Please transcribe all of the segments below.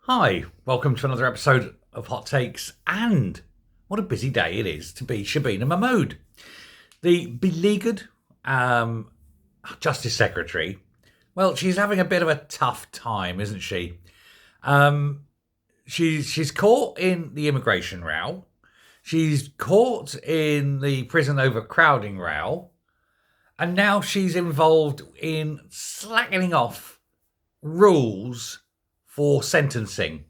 Hi, welcome to another episode of Hot Takes, and what a busy day it is to be Shabina Mahmood. The beleaguered Justice Secretary, well, she's having a bit of a tough time, isn't she? Um, she's caught in the immigration row, she's caught in the prison overcrowding row, and now she's involved in slackening off rules for sentencing.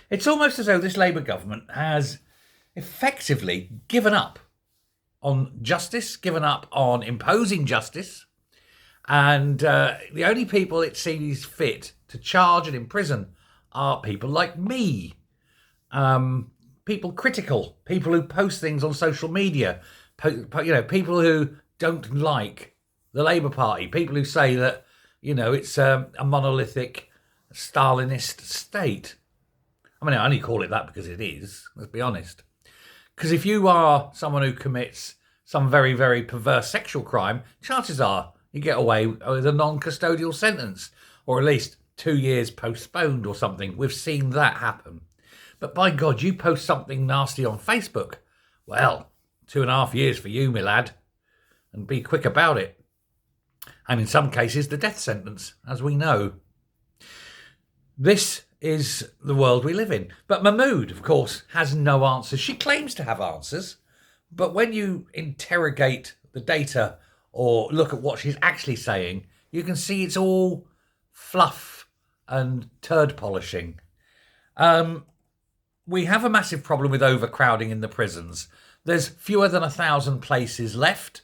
It's almost as though this Labour government has effectively given up on justice, given up on imposing justice, and the only people it sees fit to charge and imprison are people like me, people critical, people who post things on social media, people who don't like the Labour Party, people who say that it's a monolithic Stalinist state. I mean, I only call it that because it is, let's be honest. Because if you are someone who commits some very, very perverse sexual crime, chances are you get away with a non-custodial sentence, or at least 2 years postponed or something. We've seen that happen. But by God, you post something nasty on Facebook, well, 2.5 years for you, my lad, and be quick about it. And in some cases, the death sentence, as we know. This is the world we live in. But Mahmood, of course, has no answers. She claims to have answers, but when you interrogate the data or look at what she's actually saying, you can see it's all fluff and turd polishing. We have a massive problem with overcrowding in the prisons. There's fewer than 1,000 places left,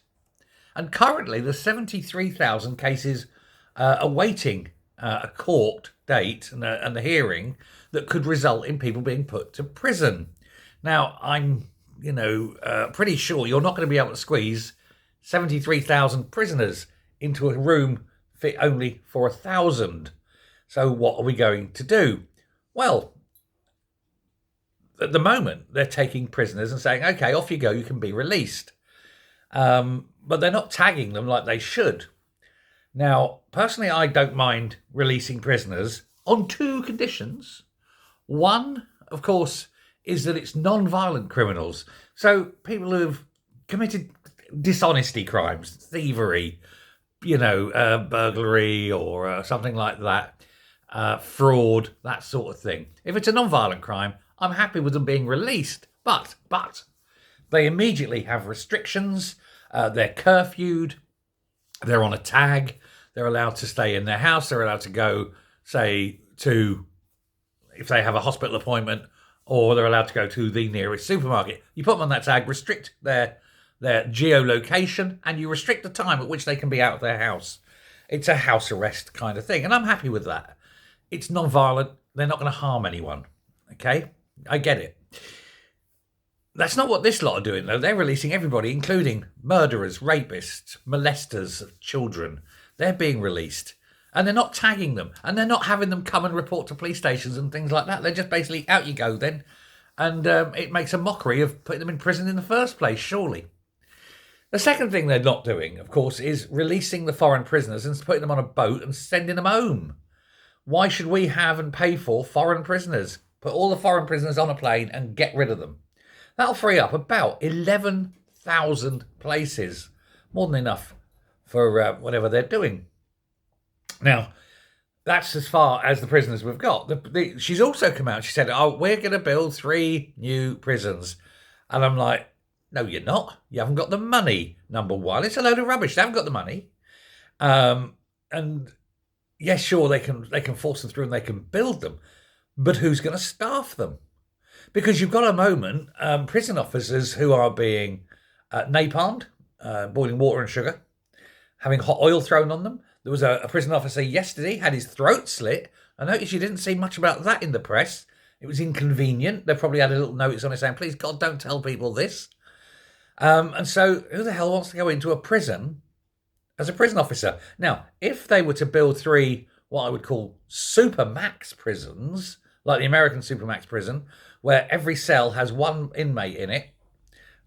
and currently there's 73,000 cases awaiting a court date and a hearing that could result in people being put to prison. Now, I'm, pretty sure you're not going to be able to squeeze 73,000 prisoners into a room fit only for 1,000. So what are we going to do? Well, at the moment, they're taking prisoners and saying, okay, off you go, you can be released. But they're not tagging them like they should. Now, personally, I don't mind releasing prisoners on 2 conditions. One, of course, is that it's non-violent criminals. So people who've committed dishonesty crimes, thievery, burglary or something like that, fraud, that sort of thing. If it's a non-violent crime, I'm happy with them being released. But they immediately have restrictions. They're curfewed. They're on a tag. They're allowed to stay in their house. They're allowed to go, say, to, if they have a hospital appointment, or they're allowed to go to the nearest supermarket. You put them on that tag, restrict their geolocation, and you restrict the time at which they can be out of their house. It's a house arrest kind of thing, and I'm happy with that. It's non-violent. They're not going to harm anyone. Okay? I get it. That's not what this lot are doing, though. They're releasing everybody, including murderers, rapists, molesters of children. They're being released. And they're not tagging them. And they're not having them come and report to police stations and things like that. They're just basically, out you go then. And it makes a mockery of putting them in prison in the first place, surely. The second thing they're not doing, of course, is releasing the foreign prisoners and putting them on a boat and sending them home. Why should we have and pay for foreign prisoners? Put all the foreign prisoners on a plane and get rid of them. That'll free up about 11,000 places, more than enough for whatever they're doing. Now, that's as far as the prisoners we've got. She's also come out, she said, we're going to build 3 new prisons. And I'm like, no, you're not. You haven't got the money, number one. It's a load of rubbish. They haven't got the money. And yes, sure, they can force them through and they can build them. But who's going to staff them? Because you've got a moment, prison officers who are being napalmed, boiling water and sugar, having hot oil thrown on them. There was a prison officer yesterday, had his throat slit. I noticed you didn't see much about that in the press. It was inconvenient. They probably had a little notice on it saying, please, God, don't tell people this. And so who the hell wants to go into a prison as a prison officer? Now, if they were to build 3, what I would call supermax prisons, like the American supermax prison, where every cell has 1 inmate in it,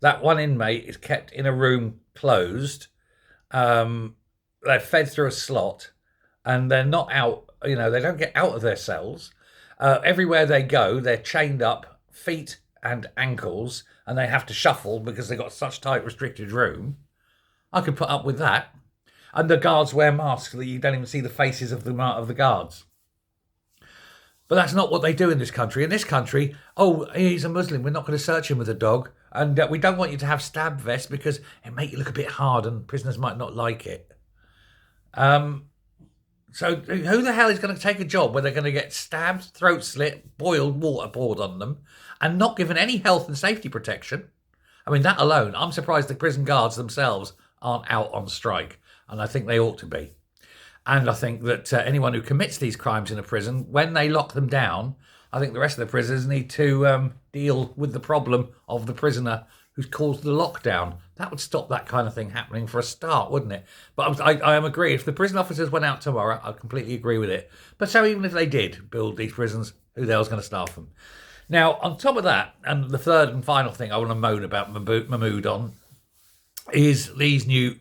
that 1 inmate is kept in a room closed, they're fed through a slot, and they're not out, they don't get out of their cells, Everywhere they go, they're chained up, feet and ankles, and they have to shuffle because they've got such tight, restricted room. I could put up with that. And the guards wear masks so that you don't even see the faces of the guards. But that's not what they do in this country. In this country, oh, he's a Muslim. We're not going to search him with a dog. And we don't want you to have stab vests because it make you look a bit hard and prisoners might not like it. So who the hell is going to take a job where they're going to get stabbed, throat slit, boiled, water poured on them, and not given any health and safety protection? I mean, that alone, I'm surprised the prison guards themselves aren't out on strike. And I think they ought to be. And I think that anyone who commits these crimes in a prison, when they lock them down, I think the rest of the prisoners need to deal with the problem of the prisoner who's caused the lockdown. That would stop that kind of thing happening for a start, wouldn't it? But I am agree. If the prison officers went out tomorrow, I completely agree with it. But so even if they did build these prisons, who the hell's going to staff them? Now, on top of that, and the third and final thing I want to moan about Mahmood on, is these new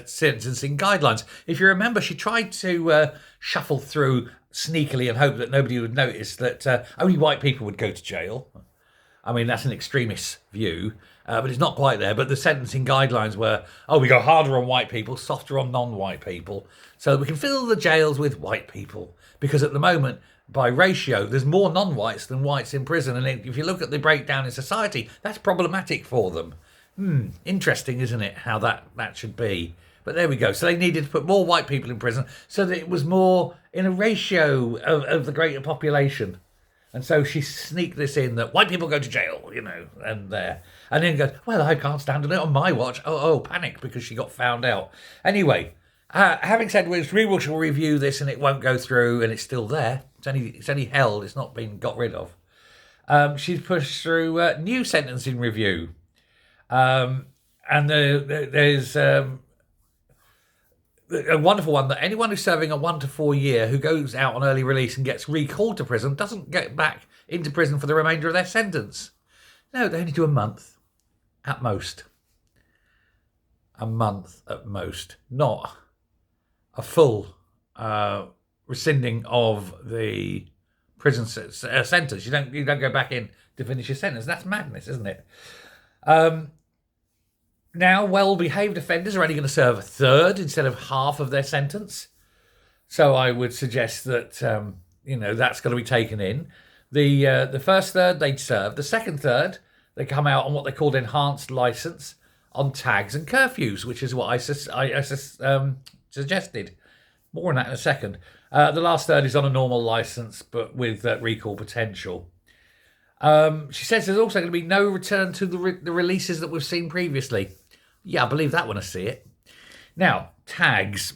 sentencing guidelines. If you remember, she tried to shuffle through sneakily and hope that nobody would notice that only white people would go to jail. I mean, that's an extremist view, but it's not quite there. But the sentencing guidelines were, we go harder on white people, softer on non-white people, so that we can fill the jails with white people. Because at the moment, by ratio, there's more non-whites than whites in prison. And if you look at the breakdown in society, that's problematic for them. Interesting, isn't it, how that should be? But there we go. So they needed to put more white people in prison so that it was more in a ratio of the greater population. And so she sneaked this in that white people go to jail, and there. And then goes, well, I can't stand on it on my watch. Panic because she got found out. Anyway, having said which, we will review this and it won't go through and it's still there. It's only held. It's not been got rid of. She's pushed through new sentencing review. And there's a wonderful one that anyone who's serving a 1 to 4 year who goes out on early release and gets recalled to prison doesn't get back into prison for the remainder of their sentence. No, they only do a month at most. A month at most, not a full rescinding of the prison sentence. You don't go back in to finish your sentence. That's madness, isn't it? Now, well-behaved offenders are only going to serve a third instead of half of their sentence. So I would suggest that, that's going to be taken in. The first third, they'd serve. The second third, they come out on what they called enhanced licence on tags and curfews, which is what I suggested. More on that in a second. The last third is on a normal licence, but with recall potential. She says there's also going to be no return to the releases that we've seen previously. Yeah, I believe that when I see it. Now, tags.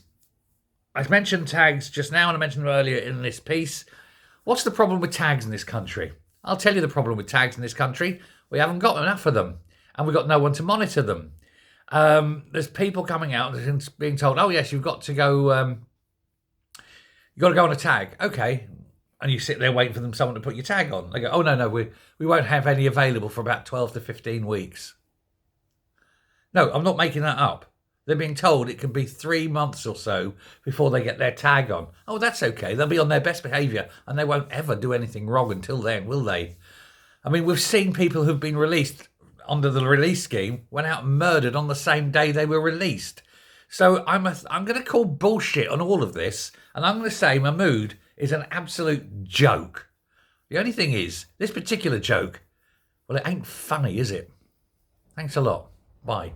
I mentioned tags just now and I mentioned them earlier in this piece. What's the problem with tags in this country? I'll tell you the problem with tags in this country. We haven't got enough of them and we've got no one to monitor them. There's people coming out and being told, oh, yes, you've got to go on a tag. Okay. And you sit there waiting for someone to put your tag on. They go, oh, no, we won't have any available for about 12 to 15 weeks. No, I'm not making that up. They're being told it can be 3 months or so before they get their tag on. Oh, that's okay. They'll be on their best behaviour and they won't ever do anything wrong until then, will they? I mean, we've seen people who've been released under the release scheme went out and murdered on the same day they were released. So I'm going to call bullshit on all of this and I'm going to say Mahmood is an absolute joke. The only thing is, this particular joke, well, it ain't funny, is it? Thanks a lot. Bye.